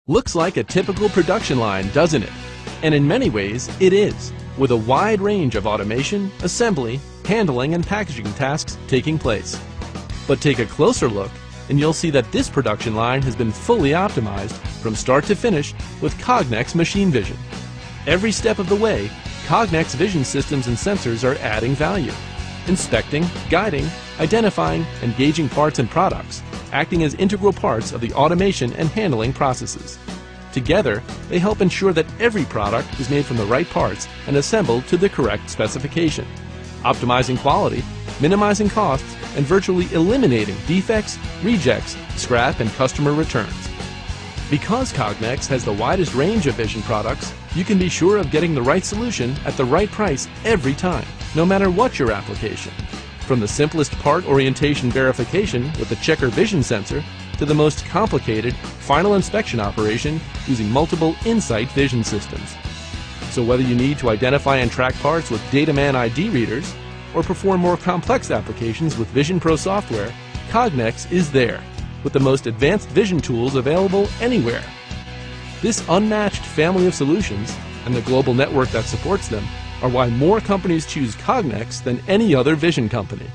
Looks like a typical production line, doesn't it? And in many ways, it is, with a wide range of automation, assembly, handling, and packaging tasks taking place. But take a closer look, and you'll see that this production line has been fully optimized from start to finish with Cognex machine vision. Every step of the way, Cognex vision systems and sensors are adding value, inspecting, guiding, identifying, and gauging parts and products, acting as integral parts of the automation and handling processes. Together, they help ensure that every product is made from the right parts and assembled to the correct specification, optimizing quality, minimizing costs, and virtually eliminating defects, rejects, scrap, and customer returns. Because Cognex has the widest range of vision products, you can be sure of getting the right solution at the right price every time, no matter what your application. From the simplest part orientation verification with the checker vision sensor to the most complicated final inspection operation using multiple Insight vision systems. So whether you need to identify and track parts with DataMan ID readers or perform more complex applications with Vision Pro software, Cognex is there with the most advanced vision tools available anywhere. This unmatched family of solutions and the global network that supports them are why more companies choose Cognex than any other vision company.